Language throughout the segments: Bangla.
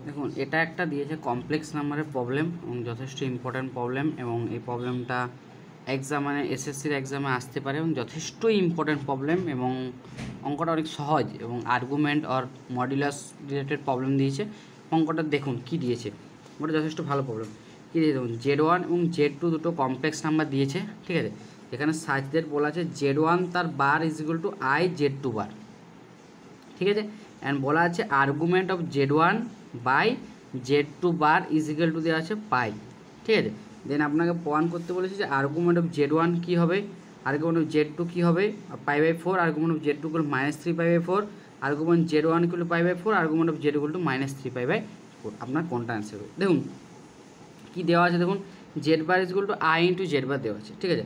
দেখুন এটা একটা দিয়েছে কমপ্লেক্স নাম্বারের প্রবলেম এবং যথেষ্ট ইম্পর্ট্যান্ট প্রবলেম, এবং এই প্রবলেমটা এক্সামে এসএসসির এক্সামে আসতে পারে এবং যথেষ্ট ইম্পর্ট্যান্ট প্রবলেম, এবং অঙ্কটা অনেক সহজ এবং আর্গুমেন্ট আর মডুলাস রিলেটেড প্রবলেম দিয়েছে। অঙ্কটা দেখুন কি দিয়েছে, ওটা যথেষ্ট ভালো প্রবলেম। কী দিয়েছে দেখুন, Z1 এবং Z2 দুটো কমপ্লেক্স নাম্বার দিয়েছে, ঠিক আছে। এখানে সাজদের বলা আছে Z1 তার bar is equal to I Z2 bar, ঠিক আছে। অ্যান্ড বলা আছে argument of Z1 by Z2 bar is equal to দেওয়া আছে পাই, ঠিক আছে। দেন আপনাকে প্রমাণ করতে বলেছে যে আর্গুমেন্ট অফ Z1 কী হবে, আর্গুমেন্ট অফ Z2 কী হবে, pi by 4, argument of Z2 equal -3 pi by 4, argument Z1 equal to pi by 4, argument of Z equal to -3 pi by 4। আপনার কোনটা অ্যান্সার হবে দেখুন কী দেওয়া আছে, দেখুন Z bar is equal to I into Z বার দেওয়া আছে, ঠিক আছে।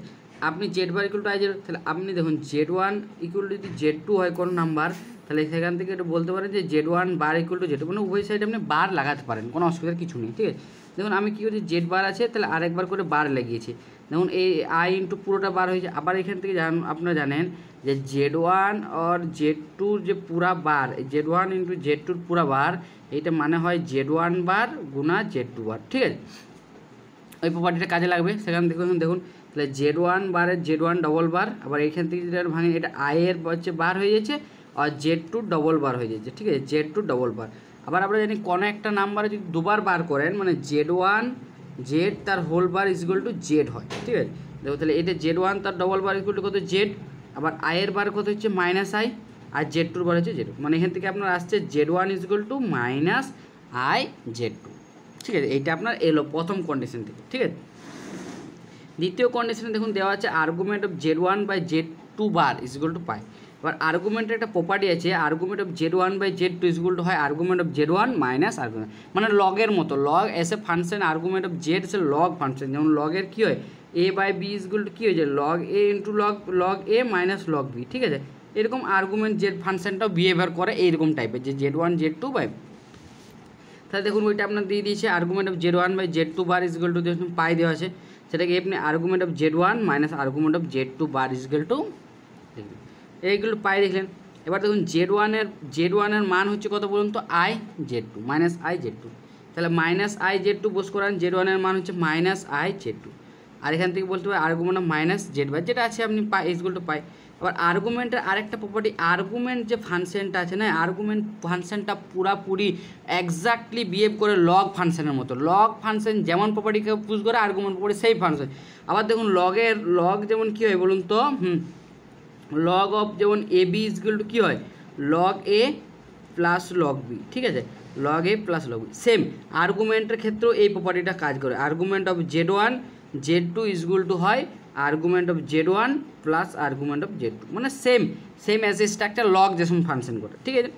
আপনি Z bar equal to I Z, তাহলে আপনি দেখুন Z1 ইকুয়াল টু যদি Z2 হয় কোনো নাম্বার, তাহলে সেখান থেকে এটা বলতে পারেন যে Z1 বার ইকুয়াল টু Z2, মানে উভয় সাইডে আপনি বার লাগাতে পারেন, কোনো অসুবিধার কিছু নেই, ঠিক আছে। দেখুন আমি কী করছি, Z বার আছে তাহলে আরেকবার করে বার লাগিয়েছি, দেখুন এই I ইন্টু পুরোটা বার হয়েছে। আবার এখান থেকে আপনারা জানেন যে Z1 আর Z2 যে পুরা বার, Z1 ইন্টু Z2 পুরা বার, এইটা মানে হয় Z1 বার গুণা Z2 বার, ঠিক আছে। ওই প্রপার্টিটা কাজে লাগবে, সেখান থেকে দেখুন তাহলে Z1 বারের Z1 ডবল বার, আবার এইখান থেকে যেটা ভাঙে এটা I এর হচ্ছে বার হয়ে যাচ্ছে, আর Z2 ডবল বার হয়ে যাচ্ছে, ঠিক আছে, Z2 ডবল বার। আবার আমরা জানি কোনো একটা নাম্বারে যদি দুবার বার করেন মানে Z1 Z তার whole bar is equal to Z হয়, ঠিক আছে। দেখো তাহলে এটা Z1 তার ডবল বার ইকুয়াল টু কত Z, আবার I এর বার কত হচ্ছে -I, আর Z2 বার হচ্ছে Z, মানে এখান থেকে আপনার আসছে Z1 is equal to -I Z2, ঠিক আছে। এইটা আপনার এলো প্রথম কন্ডিশন থেকে, ঠিক আছে। দ্বিতীয় কন্ডিশনে দেখুন দেওয়া আছে argument of Z1 by Z2 bar is equal to pi. এবার আর্গুমেন্টের একটা প্রপার্টি আছে, argument of Z1 by Z2 is equal to হয় argument of Z1 minus argument, মানে লগের মতো, log as a function, argument of Z as a log function, যেমন লগের কী হয় A by B is equal to কী হয়ে যায় log A into log A minus log B, ঠিক আছে। এরকম আর্গুমেন্ট Z ফাংশনটাও বিহেভিয়ার করে এইরকম টাইপের, যে Z1 Z2 বাই, তাহলে দেখুন ওইটা আপনার দিয়ে দিয়েছে argument of Z1 by Z2 bar is equal to দেখুন পাই দেওয়া আছে, সেটাকে আপনি argument of Z1 minus argument of Z2 bar is equal to দেখবেন এইগুলো পাই দেখলেন। এবার দেখুন Z1 এর মান হচ্ছে কত বলুন তো I Z2 minus I Z2, তাহলে -I Z2 বোস করান, Z1 এর মান হচ্ছে -I Z2, আর এখান থেকে বলতে পারে আর্গুমেন্ট অফ -Z বার যেটা আছে আপনি পাই ইজ ইকুয়াল টু পাই। আবার আর্গুমেন্টের আরেকটা প্রপার্টি, আর্গুমেন্ট যে ফাংশনটা আছে না, আর্গুমেন্ট ফাংশনটা পুরাপুরি এক্স্যাক্টলি বিহেভ করে লগ ফাংশনের মতো, লগ ফাংশন যেমন প্রপার্টিকে পুজ করে আর্গুমেন্ট প্রপার্টি সেই ফাংশন। আবার দেখুন লগ যেমন কী হয় বলুন তো, লগ অফ যেমন AB ইজ ইকুয়াল টু কী হয় log A plus log B, ঠিক আছে, log A plus log B। Same আর্গুমেন্টের ক্ষেত্রেও এই প্রপার্টিটা কাজ করে, argument of Z1 Z2 is equal to হয় argument of Z1 plus argument of Z2, মানে same as a structure log যেমন ফাংশন করে, ঠিক আছে।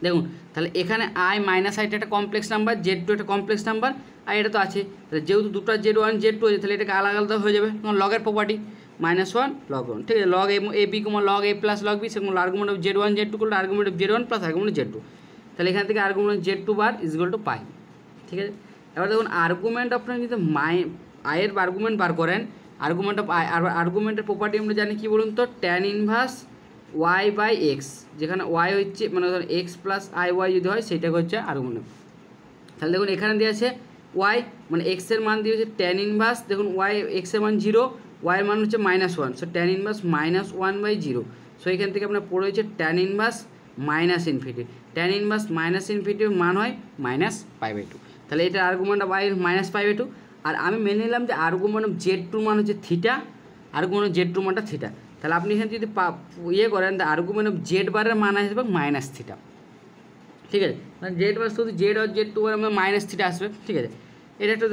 দেখুন তাহলে এখানে I মাইনাস আইটা একটা কমপ্লেক্স নাম্বার, Z2 একটা কমপ্লেক্স নাম্বার, আর এটা তো আছে, তাহলে যেহেতু দুটো Z1 Z2 আছে তাহলে এটাকে আলাদা আলাদা হয়ে যাবে, লগের প্রপার্টি -1 log 1, ঠিক আছে। Log AB log A plus log B, সেরকম আর্গুমেন্ট অফ Z1 Z2 করলে argument of Z1 plus argument Z2, তাহলে এখান থেকে argument Z2 bar is equal to pi, ঠিক আছে। এবার দেখুন আর্গুমেন্ট আপনার যদি I এর আর্গুমেন্ট বার করেন, আর্গুমেন্ট অফ I, আর আর্গুমেন্টের প্রপার্টি আমরা জানি কি বলুন তো tan inverse Y by X, যেখানে Y হচ্ছে মানে ধরুন X প্লাস IY যদি হয় সেটাকে হচ্ছে আর্গুমেন্ট। তাহলে দেখুন এখানে দিয়ে আছে Y মানে X এর মান দিয়ে হচ্ছে tan ইনভার্স, দেখুন Y X এর মান 0, Y এর মান হচ্ছে -1, সো tan ইনভার্স -1/0, সো এখান থেকে আপনার পড়ে হচ্ছে tan inverse minus infinity, tan inverse minus ইনফিনিটির মান হয় -π/2, তাহলে এটা আর্গুমেন্ট অফ Y -π/2। আর আমি মেনে নিলাম যে আর্গুমেন্ট অফ Z2 মান হচ্ছে থিটা, আর্গুমেন্ট অফ Z2 মানটা থিটা, তাহলে আপনি এখানে যদি ইয়ে করেন তা আর্গুমেন্ট অফ Z বারের মান আসবে -θ, ঠিক আছে, মানে Z বার শুধু Z আর Z2 বার আমরা -θ আসবে, ঠিক আছে। এটা একটু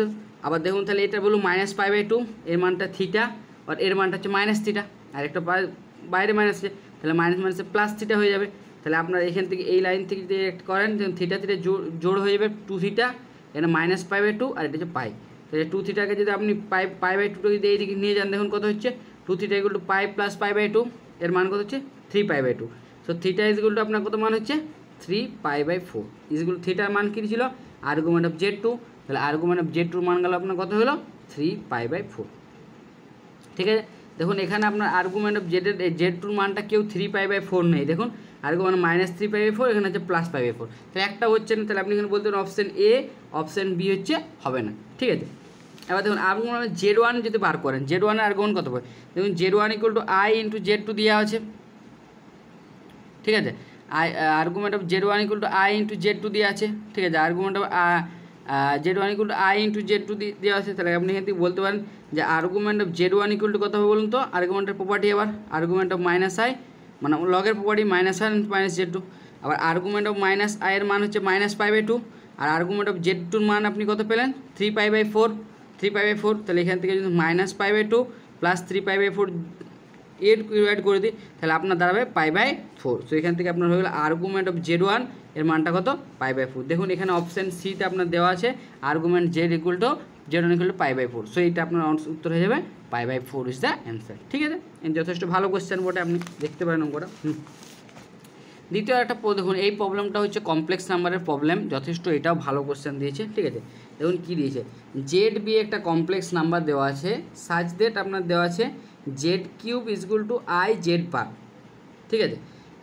আবার দেখুন তাহলে এটা বলুন -π/2, এর মানটা থিটা আর এর মানটা হচ্ছে -θ, আর একটা বাইরে মাইনাস আছে তাহলে মাইনাসে প্লাস থিটা হয়ে যাবে, তাহলে আপনার এখান থেকে এই লাইন থেকে যদি একটা করেন থিটা জোড় হয়ে যাবে 2θ, এটা -π/2 আর এটা হচ্ছে পাই, তাহলে 2θকে যদি আপনি π/2 যদি এইদিকে নিয়ে যান দেখুন কত হচ্ছে 2θ ইকুয়াল টু পাই প্লাস π/2, এর মান কত হচ্ছে 3π/2, so theta is equal to আপনার কত মান হচ্ছে 3π/4 ইজ ইকুয়াল থিটার মান কী ছিল আর্গুমেন্ট অফ Z2, তাহলে আর্গুমেন্ট অফ Z2 মান গেল আপনার কত হলো 3π/4, ঠিক আছে। দেখুন এখানে আপনার আর্গুমেন্ট অফ জেড টুর মানটা কেউ 3π/4 নেই, দেখুন আর্গুমেন্ট -3π/4, এখানে হচ্ছে +π/4, তাহলে একটা হচ্ছে না, তাহলে আপনি এখানে বলতে পারেন অপশান এ, অপশান বি হচ্ছে হবে না, ঠিক আছে। এবার দেখুন আর্গুমেন্ট Z1 যদি বার করেন, Z1 এর আর্গুমেন্ট কত পাবে, দেখুন Z1 = I × Z2 দেওয়া আছে, ঠিক আছে। Argument of Z1 = I × Z2 দেওয়া আছে, ঠিক আছে। Argument of Z1 = I × Z2 দেওয়া আছে, তাহলে আপনি এখান থেকে বলতে পারেন যে আর্গুমেন্ট অফ Z1 = কত হবে বলুন তো, আর্গুমেন্টের প্রপার্টি আবার আর্গুমেন্ট অফ -I মানে লগের প্রপার্টি -I × Z2, আবার আর্গুমেন্ট অফ -I এর মান হচ্ছে -π/2, আর আর্গুমেন্ট অফ Z2 মান আপনি কত পেলেন 3π/4, তাহলে এখান থেকে যদি -π/2 + 3π/4 এর ডিভাইড করে দিই, তাহলে আপনার দাঁড়াবে π/4। সো এখান থেকে আপনার হয়ে গেল আর্গুমেন্ট অফ Z1 এর মানটা কত π/4। দেখুন এখানে অপশান সিতে আপনার দেওয়া আছে আর্গুমেন্ট Z1 = π/4, সো এইটা আপনার উত্তর হয়ে যাবে π/4 ইজ দ্য অ্যান্সার, ঠিক আছে। যথেষ্ট ভালো কোশ্চেন বটে, আপনি দেখতে পারেন অঙ্কটা। দ্বিতীয় একটা দেখুন, এই প্রবলেমটা হচ্ছে কমপ্লেক্স নাম্বারের প্রবলেম, যথেষ্ট এটাও ভালো কোশ্চেন দিয়েছে, ঠিক আছে। দেখুন কী দিয়েছে, ZB একটা কমপ্লেক্স নাম্বার দেওয়া আছে, সাচ দ্যাট আপনার দেওয়া আছে Z³ = IZ বার, ঠিক আছে।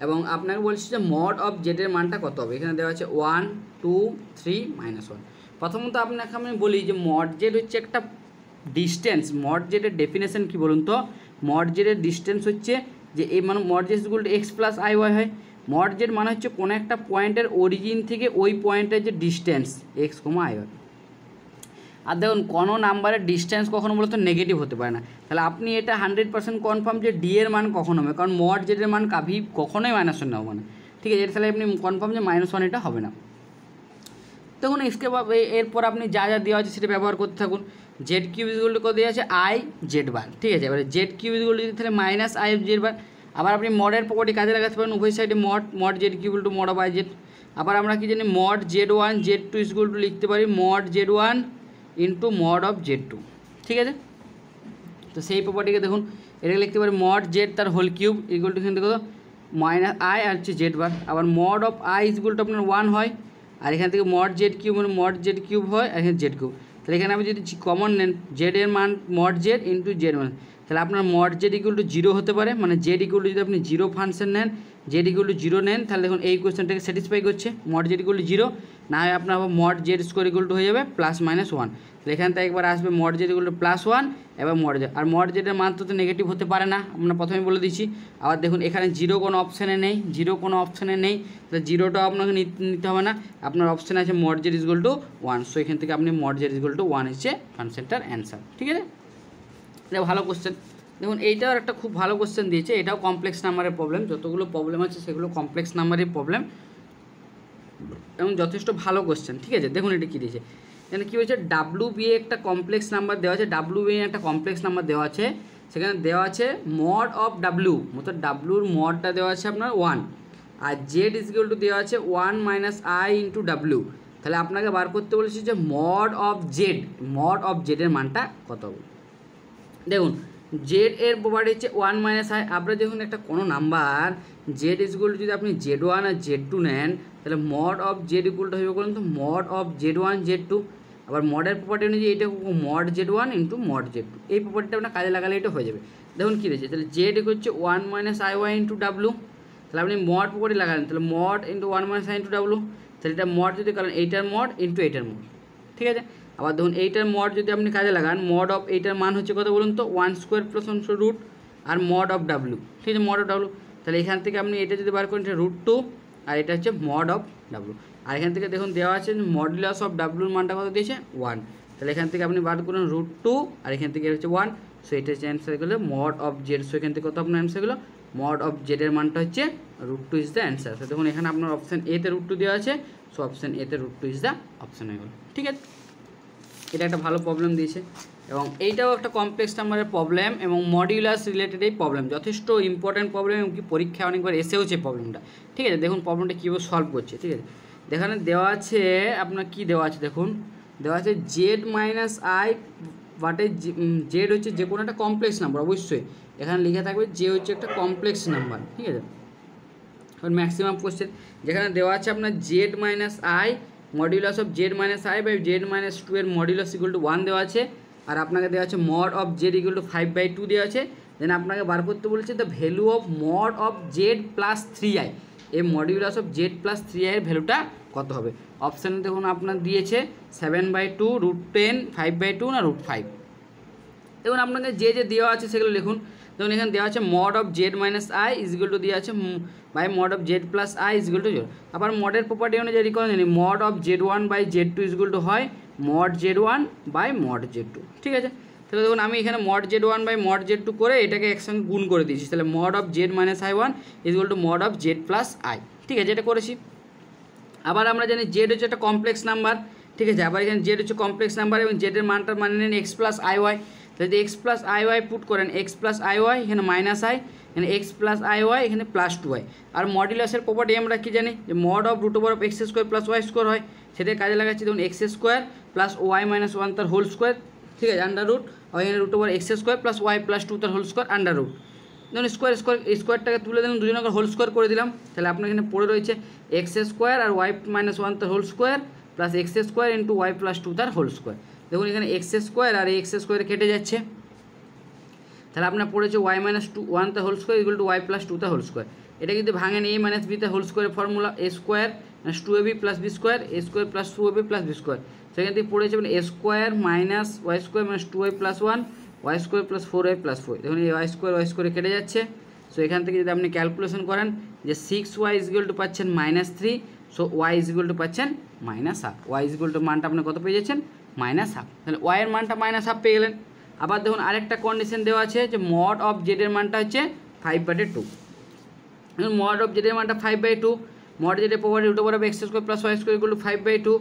এবং আপনাকে বলছি যে মড অফ জেডের মানটা কত হবে, এখানে দেওয়া আছে 1 2 3 -1। প্রথমত আপনাকে আমি বলি যে মড জেড হচ্ছে একটা ডিস্টেন্স। মড জেডের ডেফিনেশন কী বলুন তো, মড জেডের ডিস্টেন্স হচ্ছে যে এই মানে মড জেড = x + iy হয়। মড জেড মানে হচ্ছে কোনো একটা পয়েন্টের অরিজিন থেকে ওই পয়েন্টের যে ডিস্টেন্স x, iy। আর দেখুন কোনো নাম্বারের ডিস্টেন্স কখনো বলতো নেগেটিভ হতে পারে না, তাহলে আপনি এটা 100% কনফার্ম যে ডি এর মান কখনো হবে, কারণ মড জেডের মান কখনোই -1 হবে না, ঠিক আছে। তাহলে আপনি কনফার্ম যে -1 এটা হবে না। দেখুন এরপর আপনি যা যা দেওয়া আছে সেটা ব্যবহার করতে থাকুন। Z³ = কত দেওয়া আছে IZ বার, ঠিক আছে। এবারে Z³ যদি তাহলে -IZ বার, আবার আপনি মডের প্রপার্টি কাজে লাগাতে পারেন, উভয় সাইডে mod Z³ = mod of IZ। আবার আমরা কি জানি মড Z1 Z2 = লিখতে পারি mod Z1 × mod of Z2, ঠিক আছে। তো সেই প্রপার্টিকে দেখুন এটাকে লিখতে পারি মড জেড তার হোল কিউব = এখান থেকে কত -I আর হচ্ছে Z বার। আবার মড অফ I = আপনার 1 হয়, আর এখান থেকে মড Z³ মানে মড Z³ হয়, আর এখানে Z3। তাহলে এখানে আপনি যদি কমন নেন জেড এর মান মড জেড × Z মান, তাহলে আপনার মড Z = 0 হতে পারে, মানে Z = যদি আপনি 0 ফাংশন নেন, Z = 0 নেন, তাহলে দেখুন এই কোয়েশ্চেনটাকে স্যাটিসফাই করছে। মড Z = 0 না হয় আপনার মড Z² হয়ে যাবে +-1, তাহলে এখান থেকে একবার আসবে মড Z = +1 এবার মড জেড, আর মড জেডের মান তো নেগেটিভ হতে পারে না, আমরা প্রথমে বলে দিচ্ছি। আবার দেখুন এখানে 0 কোনো অপশানে নেই, তাহলে 0টাও আপনাকে নিতে হবে না, আপনার অপশানে আছে মড Z = 1, সো এখান থেকে আপনি মড Z = 1 হচ্ছে ফাংশনটার অ্যান্সার, ঠিক আছে। এটা ভালো কোশ্চেন। দেখুন এইটাও একটা খুব ভালো কোশ্চেন দিয়েছে, এটাও কমপ্লেক্স নাম্বারের প্রবলেম, যতগুলো প্রবলেম আছে সেগুলো কমপ্লেক্স নাম্বারের প্রবলেম এবং যথেষ্ট ভালো কোশ্চেন, ঠিক আছে। দেখুন এটা কী দিয়েছে, এখানে কী হয়েছে WBA একটা কমপ্লেক্স নাম্বার দেওয়া আছে, WBA একটা কমপ্লেক্স নাম্বার দেওয়া আছে, সেখানে দেওয়া আছে মড অফ W, অর্থাৎ ডাব্লুর মডটা দেওয়া আছে আপনার 1, আর Z = দেওয়া আছে 1 - I × W। তাহলে আপনাকে বার করতে বলেছি যে মড অফ জেডের মানটা কত হবে। দেখুন জেড এর প্রপার্টি হচ্ছে 1 - I। আপনারা যখন একটা কোনো নাম্বার Z = যদি আপনি Z1 আর Z2 নেন, তাহলে মড অফ Z = হবে বলুন তো মড অফ Z1 Z2। আবার মডের প্রপার্টি অনুযায়ী এটা মড Z1 × mod Z2, এই প্রপার্টিটা আপনার কাজে লাগালে এটা হয়ে যাবে। দেখুন কী রয়েছে, তাহলে Z হচ্ছে 1 - IY × W, তাহলে আপনি মড প্রপার্টি লাগালেন, তাহলে মড × 1 - I × W, তাহলে এটা মড যদি করেন এইটার মড × এইটার মড, ঠিক আছে। আবার দেখুন এইটার মড যদি আপনি কাজে লাগান, মড অফ এইটার মান হচ্ছে কত বলুন তো 1² + 1 আর মড অফ W, ঠিক আছে, মড অফ W। তাহলে এখান থেকে আপনি এটা যদি বার করেন এটা √2, আর এটা হচ্ছে মড অফ W। আর এখান থেকে দেখুন দেওয়া আছে মডুলাস অফ ডাব্লুর মানটা কত দিয়েছে 1, তাহলে এখান থেকে আপনি বার করুন √2, আর এখান থেকে হচ্ছে 1, সো এটা হচ্ছে অ্যান্সার গেলো মড অফ জেড। সো এখান থেকে কত আপনার অ্যান্সার গেলো মড অফ জেডের মানটা হচ্ছে √2 ইজ দ্য অ্যান্সার। তো দেখুন এখানে আপনার অপশান এতে √2 দেওয়া আছে, সো অপশান এতে √2 ইজ দ্য অপশান হয়ে গেলো, ঠিক আছে। এটা একটা ভালো প্রবলেম দিয়েছে এবং এইটাও একটা কমপ্লেক্স নাম্বারের প্রবলেম এবং মডিউলাস রিলেটেড এই প্রবলেম, যথেষ্ট ইম্পর্ট্যান্ট প্রবলেম এবং কি পরীক্ষা অনেকবার এসেওছে প্রবলেমটা, ঠিক আছে। দেখুন প্রবলেমটা কীভাবে সলভ করছে, ঠিক আছে। এখানে দেওয়া আছে আপনার কি দেওয়া আছে, দেখুন দেওয়া আছে Z - I বাটে জেড হচ্ছে যে কোনো একটা কমপ্লেক্স নাম্বার, অবশ্যই এখানে লিখে থাকবে যে হচ্ছে একটা কমপ্লেক্স নাম্বার, ঠিক আছে। এখন ম্যাক্সিমাম কোশ্চেন যেখানে দেওয়া আছে আপনার Z - I modulus of Z - I by Z - 2 এর মডিউলাস = 1 দেওয়া আছে, আর আপনাকে দেওয়া আছে মড অফ Z = 5/2 দেওয়া আছে, দেন আপনাকে বার করতে বলেছে the value of mod of Z plus 3i, এই modulus of Z plus 3i এর ভ্যালুটা কত হবে। অপশানে দেখুন আপনার দিয়েছে 7/2, √10, 5/2 না √5। দেখুন আপনাকে যে দেওয়া আছে সেগুলো লিখুন। দেখুন এখানে দেওয়া আছে mod of Z minus i is equal to দেওয়া আছে by mod of Z plus i is equal to 0। আবার মডের প্রপার্টি অনুযায়ী রিকল জানি mod of Z1 by Z2 is equal to হয় mod Z1 by mod Z2। ঠিক আছে, তাহলে দেখুন আমি এখানে mod Z1 by mod Z2 করে এটাকে একসঙ্গে গুণ করে দিয়েছি, তাহলে mod of Z minus I1 is equal to mod of Z plus I. ঠিক আছে, এটা করেছি। আবার আমরা জানি জেড হচ্ছে একটা কমপ্লেক্স নাম্বার। ঠিক আছে, আবার এখানে জেড হচ্ছে কমপ্লেক্স নাম্বার এবং জেডের মানটা মানে নেন এক্স প্লাস IY। তাহলে যদি এক্স প্লাস IY পুট করেন এক্স প্লাস IY, এখানে মাইনাস আই, এখানে এক্স প্লাস IY, এখানে প্লাস 2i। আর মডুলাসের প্রপার্টি আমরা কি জানি যে mod of √over x square plus Y square হয়, সেটাই কাজে লাগাচ্ছি। দেখুন X square plus Y minus 1 তার হোল স্কোয়ার। ঠিক আছে, আন্ডার রুট, আর এখানে √over x square plus Y plus 2 তার হোল স্কোয়ার আন্ডার রুট। দেখুন স্কোয়ারটাকে তুলে দিলাম, দুজনকে হোল স্কোয়ার করে দিলাম। তাহলে আপনার এখানে পড়ে রয়েছে এক্স স্কোয়ার আর ওয়াই মাইনাস 1 তার whole square plus x square into y plus 2 তার হোল স্কোয়ার। দেখুন এখানে এক্স স্কোয়ার আর এক্স স্কোয়ার কেটে যাচ্ছে, তাহলে আপনার পড়েছে ওয়াই মাইনাস 1 তার whole square equal to y plus 2 তার হোল স্কোয়ার। এটা কিন্তু ভাঙেন এ মাইনাস বি তার হোল স্কোয়ারের formula, a square minus 2ab plus b square, a square plus 2ab plus b square. সেখান থেকে পড়েছে মানে a square minus y square minus 2y plus 1, y square plus 4y plus 4। দেখুন এই ওয়াই স্কোয়ার কেটে যাচ্ছে। সো এখান থেকে যদি আপনি ক্যালকুলেশন করেন যে 6y ইকুয়াল টু পাচ্ছেন -3, সো y ইকুয়াল টু পাচ্ছেন -1/2। y ইকুয়াল টু মানটা আপনি কত পেয়ে যাচ্ছেন -1/2, তাহলে y এর মানটা -1/2 পেয়ে গেলেন। আবার দেখুন আরেকটা কন্ডিশন দেওয়া আছে যে মড অফ জেডের মানটা হচ্ছে 5/2। মড অফ জেডের মানটা 5/2, মড জেডের প্রপার্টি √ওভার x square plus Y square equal to 5/2।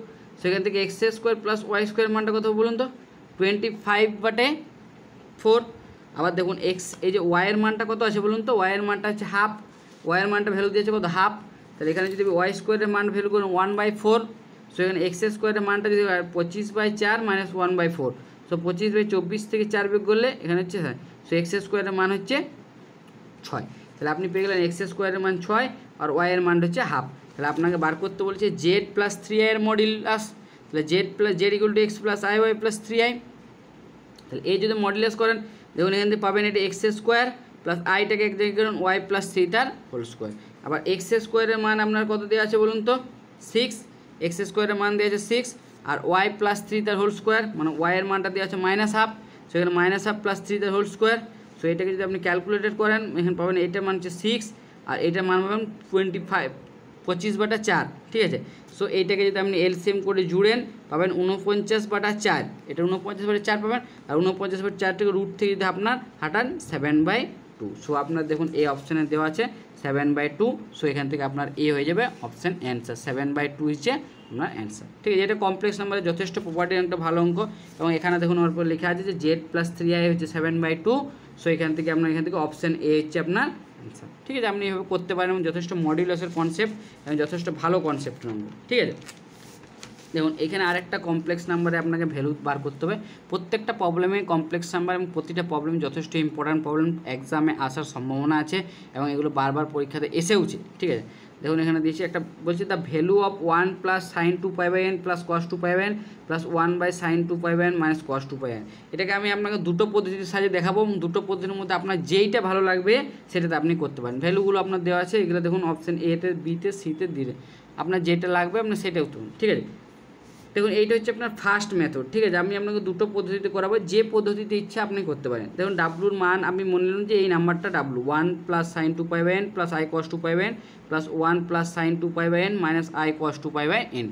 সেখান থেকে x square plus Y square মানটা কত বলুন তো 25/4। আবার দেখুন এক্স এই যে ওয়াইয়ের মানটা কত আছে বলুন তো, ওয়াইয়ের মানটা হচ্ছে হাফ, ওয়াইয়ের মানটা ভ্যালু দিয়েছে কত হাফ। তাহলে এখানে যদি ওয়াই স্কোয়ারের মান ভ্যালু করুন 1/4, সো এখানে এক্স স্কোয়ারের মানটা যদি 25/4 মাইনাস 1/4, সো 25/24 থেকে 4 বিয়োগ করলে এখানে হচ্ছে হ্যাঁ, সো এক্স স্কোয়ারের মান হচ্ছে 6। তাহলে আপনি পেয়ে গেলেন এক্স স্কোয়ারের মান 6 আর ওয়াইয়ের মান হচ্ছে হাফ। তাহলে আপনাকে বার করতে বলছে জেড প্লাস 3i এর মডুলাস, তাহলে Z equal to x plus I Y plus 3i। তাহলে এই যদি মডুলাস করেন দেখুন এখান থেকে পাবেন এটা এক্স স্কোয়ার প্লাস আইটাকে এক জায়গায় করুন ওয়াই প্লাস 3 তার হোল স্কোয়ার। আবার এক্স স্কোয়ারের মান আপনার কত দেওয়া আছে বলুন তো 6, এক্স স্কোয়ারের মান দেওয়া আছে 6 আর ওয়াই প্লাস 3 তার হোল স্কোয়ার, মানে ওয়াইয়ের মানটা দেওয়া আছে -1/2, সেখানে -1/2 প্লাস 3 তার হোল স্কোয়ার। সো এটাকে যদি আপনি ক্যালকুলেটেড করেন এখানে পাবেন এইটার মান হচ্ছে 6 আর এইটার মান পাবেন 25/4। ঠিক আছে, সো এইটাকে যদি আপনি এলসিএম করে জুড়েন পাবেন 49/4, এটা 49/4 পাবেন। আর 49/4 থেকে রুট থেকে যদি আপনার হাঁটান 7/2, সো আপনার দেখুন এই অপশানে দেওয়া আছে 7/2, সো এখান থেকে আপনার এ হয়ে যাবে অপশান অ্যান্সার, 7/2 হচ্ছে আপনার অ্যান্সার। ঠিক আছে, এটা কমপ্লেক্স নাম্বারের যথেষ্ট প্রপার্টি একটা ভালো অঙ্ক। এবং এখানে দেখুন ওর উপর লেখা আছে যে জেড প্লাস 3i হচ্ছে 7/2, সো এখান থেকে আপনার এখান থেকে অপশান এ হচ্ছে আপনার অ্যান্সার। ঠিক আছে, আপনি এভাবে করতে পারেন এবং যথেষ্ট মডুলাসের কনসেপ্ট এবং যথেষ্ট ভালো কনসেপ্ট নম্বর। ঠিক আছে, দেখুন এখানে আরেকটা কমপ্লেক্স নাম্বারে আপনাকে ভ্যালু বার করতে হবে। প্রত্যেকটা প্রবলেমে কমপ্লেক্স নাম্বার এবং প্রতিটা প্রবলেম যথেষ্ট ইম্পর্ট্যান্ট প্রবলেম, এক্সামে আসার সম্ভাবনা আছে এবং এগুলো বারবার পরীক্ষাতে এসেওছে। ঠিক আছে, দেখুন এখানে দিয়েছি একটা বলছি the value of 1 plus sign 2πn plus cos 2πn plus 1/sin 2πn minus cos 2πn। এটাকে আমি আপনাকে দুটো পদ্ধতির সাহায্যে দেখাবো এবং দুটো পদ্ধতির মধ্যে আপনার যেইটা ভালো লাগবে সেটাতে আপনি করতে পারেন। ভ্যালুগুলো আপনার দেওয়া আছে, এগুলো দেখুন অপশান এতে, বিতে, সিতে দিলে আপনার যেটা লাগবে আপনি সেটা উঠুন। ঠিক আছে, দেখুন এইটা হচ্ছে আপনার ফার্স্ট মেথড। ঠিক আছে, আমি আপনাকে দুটো পদ্ধতিতে করাবো, যে পদ্ধতিতে ইচ্ছা আপনি করতে পারেন। দেখুন ডাব্লুর মান আপনি মনে নিন যে এই নাম্বারটা W 1 plus sign 2πn plus i cos 2πn plus 1 plus sign 2πn minus I cos 2πn।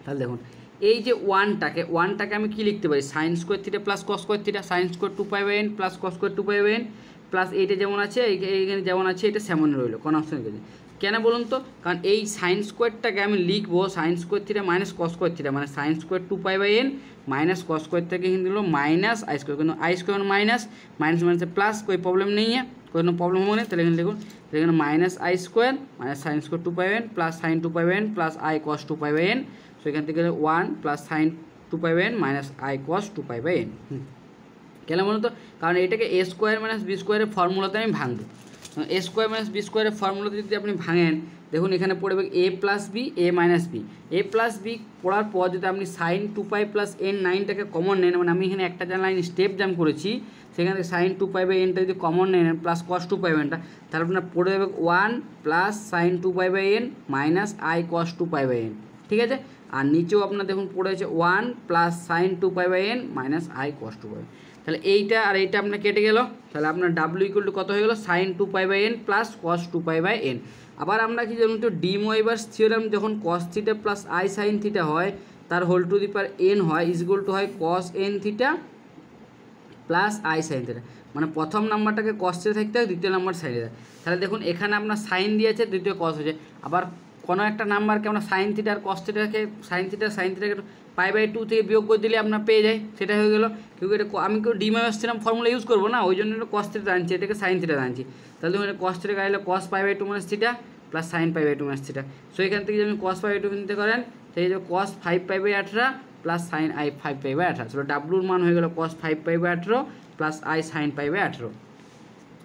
তাহলে দেখুন এই যে ওয়ানটাকে আমি কি লিখতে পারি sign square theta plus cos square theta, sign square 2πn plus cos square 2πn plus এইটা যেমন আছে এইখানে যেমন আছে এটা সেমন রইলো, কোনো অপশন গেছে কেন বলুন তো, কারণ এই সাইন স্কোয়ারটাকে আমি লিখবো sine square theta minus cos square theta, মানে sine square 2πn minus cos square থেকে কিন্তু হলো মাইনাস আই স্কোয়ার, কিন্তু i square minus minus plus कोई प्रॉब्लम नहीं है, কোনো প্রবলেম হবে না। তাহলে এখানে দেখুন এখানে minus i square minus sine square 2πn plus sign 2πn plus i cos 2πn, so এখান থেকে 1 plus sign 2πn minus I cos 2πn। কেন বলুন তো? কারণ এটাকে এ স্কোয়ার মাইনাস বি স্কোয়ারের ফর্মুলাতে আমি ভাঙবো। এ স্কোয়ার মাইনাস বি স্কোয়ারের ফর্মুলাতে যদি আপনি ভাঙেন, দেখুন এখানে পড়বে এ plus B A minus B. A plus B পড়ার পর যদি আপনি সাইন 2π প্লাস এন 9টাকে কমন নেন, মানে আমি এখানে একটা লাইন স্টেপ জাম্প করেছি, সেখান থেকে সাইন 2π/nটা যদি কমন নেন প্লাস কস 2π/nটা, তাহলে আপনার পড়ে যাবে 1 plus sign 2π/n minus I cos 2π/n। ঠিক আছে? আর নিচেও আপনার দেখুন পড়েছে 1 plus sign 2π/n minus I cos 2π/n। তাহলে এইটা আর এইটা আপনার কেটে গেল, তাহলে আপনার ডাব্লিউ ইকুয়াল টু কত হয়ে গেল? Sine 2π/n plus cos 2π/n। আবার আমরা কি জানি তো, ডি মোয়েবার্স থিওরেম যখন cos theta plus i sine theta হয়, তার whole to the power n হয় ইজ ইকুয়াল টু হয় cos n theta plus i sine theta. মানে প্রথম নাম্বারটাকে কস থিটা থাকতে হয়, দ্বিতীয় নাম্বার সাইন থিটা। তাহলে দেখুন এখানে আপনার সাইন দিয়েছে, দ্বিতীয় কস হয়েছে। আবার কোনো একটা নাম্বারকে আমরা সাইন থিটা আর কস থিটাকে সাইন থিটাকে π/2 থেকে বিয়োগ করে দিলে আপনার পেয়ে যায়, সেটা হয়ে গেল। কিন্তু এটা আমি কেউ D minus theta formula use করবো না, ওই জন্য কস থিটা আনছি, এটাকে সাইন থিটা আনছি। তাহলে দেখুন এটা কস থিটা গাইলে cos π/2 minus theta plus sine π/2 minus theta. So এখান থেকে যদি আপনি কস π/2 নিতে করেন, সেই যে কস 5π/18 প্লাস সাইন আই 5π/18। তাহলে ডাব্লুর মান হয়ে গেল কস 5π/18 প্লাস আই সাইন 5/18।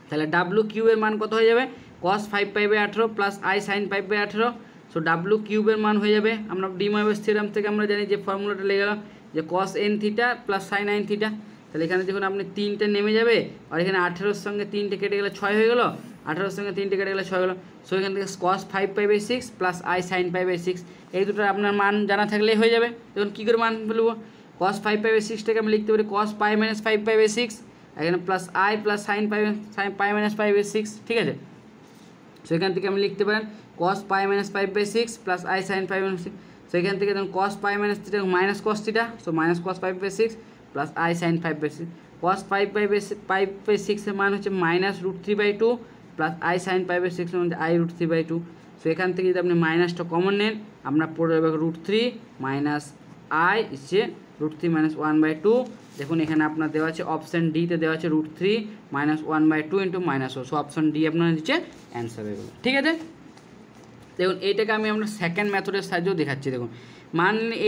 তাহলে ডাব্লু কিউবের মান কত হয়ে যাবে? Cos 5π/18 plus i sine 5/18। So W কিউবের মান হয়ে যাবে, আমরা ডি মোয়েবার্স থিওরেম থেকে আমরা জানি যে ফর্মুলাটা লেগে গেল যে কস এন থিটা প্লাস সাইন আইন থিটা। তাহলে এখানে দেখুন আপনি 3টে নেমে যাবে, আর এখানে 18-র সঙ্গে 3টে কেটে গেলে 6 হয়ে গেল, 18-র সঙ্গে 3টে কেটে গেলে 6 হলো। সো এখান থেকে কস 5π/6 প্লাস আই সাইন 5/6, এই দুটো আপনার মান জানা থাকলেই হয়ে যাবে। দেখুন কী করে মান বলবো? কস 5π/6টাকে আমি লিখতে পারি কস পাই মাইনাস 5π/6, এখানে plus i plus sine pi minus 5/6। ঠিক আছে? সো এখান থেকে আমি লিখতে পারেন cos pi minus 5/6 plus i sine 5/6। So এখান থেকে দেখুন cos pi minus theta minus cos theta, so minus cos 5/6 plus i sine 5/6। Cos 5/6 এর মান হচ্ছে মাইনাস √3/2 প্লাস আই সাইন 5/6 এর মধ্যে আই √3/2। সো এখান থেকে যদি আপনি মাইনাসটা কমন নেন, আপনার পড়ে যাবে √3 মাইনাস আই ইসে √3 মাইনাস 1/2। দেখুন এখানে আপনার দেওয়া আছে অপশান ডিতে দেওয়া আছে √3 মাইনাস 1/2 ইন্টু মাইনাস ও। সো অপশান ডি আপনার নিচে অ্যান্সার হয়ে গেল। ঠিক আছে? দেখুন এইটাকে আমি আমরা সেকেন্ড মেথডের সাহায্যেও দেখাচ্ছি। দেখুন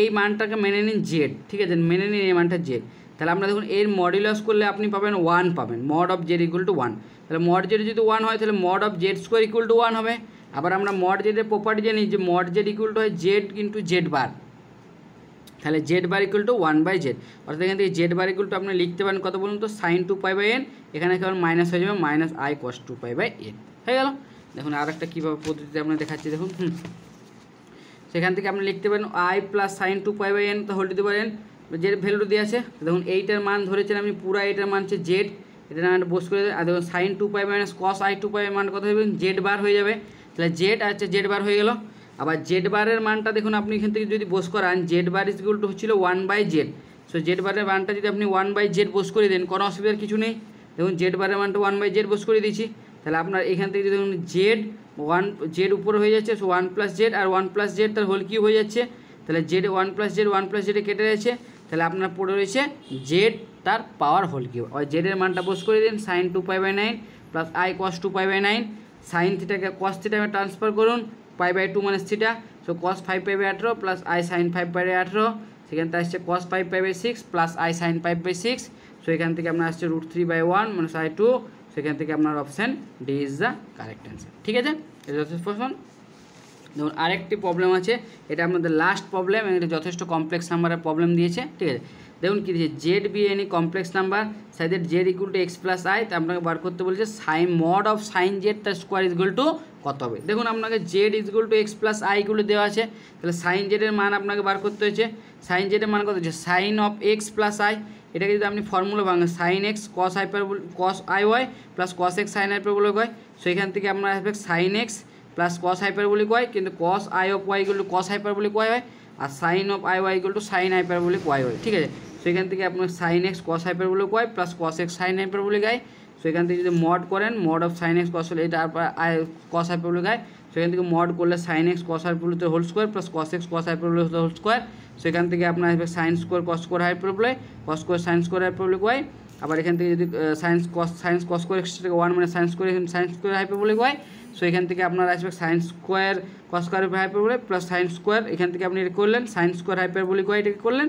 এই মানটাকে মেনে নিন জেড। ঠিক আছে? মেনে নিন এই মানটা জেড। তাহলে আমরা দেখুন এর মডুলাস করলে আপনি পাবেন 1 পাবেন, mod of Z equal two 1। তাহলে মড জেড যদি 1 হয়, তাহলে mod of Z square equal two 1 হবে। আবার আমরা মড জেডের প্রপার্টি জানি যে মড জেড ইকুয়াল টু হয় জেড ইন্টু জেড বার। তাহলে Z bar equal two 1/z, অর্থাৎ এখান থেকে জেড বার ইকুয়াল টু আপনি লিখতে পারেন কত বলুন তো? সাইন 2π/n, এখানে কেবল মাইনাস হয়ে যাবে মাইনাস আই কস 2π/n হয়ে গেল। দেখুন আর একটা কীভাবে পদ্ধতিতে আমরা দেখাচ্ছি। দেখুন সেখান থেকে আপনি লিখতে পারেন আই প্লাস সাইন 2π/n তো হোল দিতে পারেন, জেড ভ্যালুটা দিয়ে আছে। দেখুন এইটার মান ধরেছেন আপনি, পুরো এইটার মান হচ্ছে জেড, এটা না বস করে। আর দেখুন সাইন 2π মাইনাস কস আই 2π মান কত হবে? জেড বার হয়ে যাবে। তাহলে জেড আচ্ছা জেড বার হয়ে গেল। আবার জেড বারের মানটা দেখুন আপনি এখান থেকে যদি বস করান, Z bar is equal two হচ্ছিল 1/z। সো জেড বারের মানটা যদি আপনি 1/z বস করে দেন, কোনো অসুবিধার কিছু নেই। দেখুন জেড বারের মানটা 1/z বস করে দিয়েছি। তাহলে আপনার এখান থেকে যদি দেখুন জেড উপরে হয়ে যাচ্ছে, সো 1+z আর 1+z তার হোল কিউব হয়ে যাচ্ছে। তাহলে জেড 1+z কেটে যাচ্ছে, তাহলে আপনার পড়ে রয়েছে জেড তার পাওয়ার হোল কিউব। আর জেডের মানটা বস করে দিন sine 2π/9 plus i cos 2π/9। Sine থিটাকে কস থিটাকে ট্রান্সফার করুন π/2 minus theta, so cos 5π/18 plus i sine 5π/18। সেখান থেকে আসছে cos 5π/6 plus i sine 5/6। So এখান থেকে আপনার আসছে √3/1 মাইনাস আই 2। সেখান থেকে আপনার option D is the correct answer. ঠিক আছে? এটা যথেষ্ট প্রশ্ন। দেখুন আরেকটি প্রবলেম আছে, এটা আপনাদের লাস্ট প্রবলেম, এটা যথেষ্ট কমপ্লেক্স নাম্বারের প্রবলেম দিয়েছে। ঠিক আছে? দেখুন কী দিয়েছে, z be any complex number সাইজের z equal to x plus i. তা আপনাকে বার করতে বলেছে sine mod of sine z তার স্কোয়ার ইকুয়াল টু কত হবে। দেখুন আপনাকে z equal to x plus i equal to দেওয়া আছে, তাহলে সাইন জেডের মান আপনাকে বার করতে হয়েছে। সাইন জেডের মান কত হচ্ছে? Sine of x plus i. এটাকে যদি আপনি ফর্মুলা ভাঙেন, sine x cos i Y plus cos x sine hyperbolic Y. So এখান থেকে আপনার আসবে sine x plus cos hyperbolic y, কিন্তু cos i of y equal to cos hyperbolic y হয়, আর sine of i y equal to sine hyperbolic y হয়। ঠিক আছে? সেখান থেকে আপনার sine x cos hyperbolic y plus cos x sine hyperbolic I. সেখান থেকে যদি মড করেন, mod of sine x cos এটা আই কস হাইপারবোলিক আই, সেখান থেকে মড করলে sine x cos hyperbolic whole square plus cos X cos hyperbolic whole square. সেখান থেকে আপনার আসবে sine square cos square hyperbolic, cos square sine square hyperbolic Y. আবার এখান থেকে যদি সাইন কস স্কোয়ার এক্স থেকে 1 মানে sine square hyperbolic Y. So এখান থেকে আপনার আসবে sine square cos square hyperbolic plus sine square, এখান থেকে আপনি এটা করলেন সাইন স্কোয়ার হাইপারবোলিক ওয়াই এটাকে করলেন।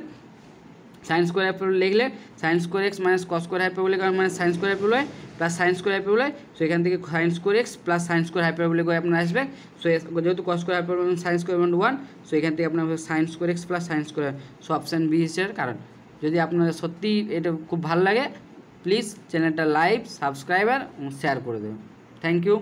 সাইন স্কোয়ার হাইপারবোলা লিখলে sine square x minus cos square hyperbolic one মানে sine square hyperbola plus sine square hyperbola. So এখান থেকে sine square x plus sine square hyperbolic আপনার আসবে। সো যেহেতু cos square hyperbola sine square one, so এখান থেকে আপনার sine square x plus sine square. So option B হিসেবে কারণ। যদি আপনাদের সত্যি এটা খুব ভালো লাগে প্লিজ চ্যানেলটা লাইক, সাবস্ক্রাইবার এবং শেয়ার করে দেবেন। Thank you.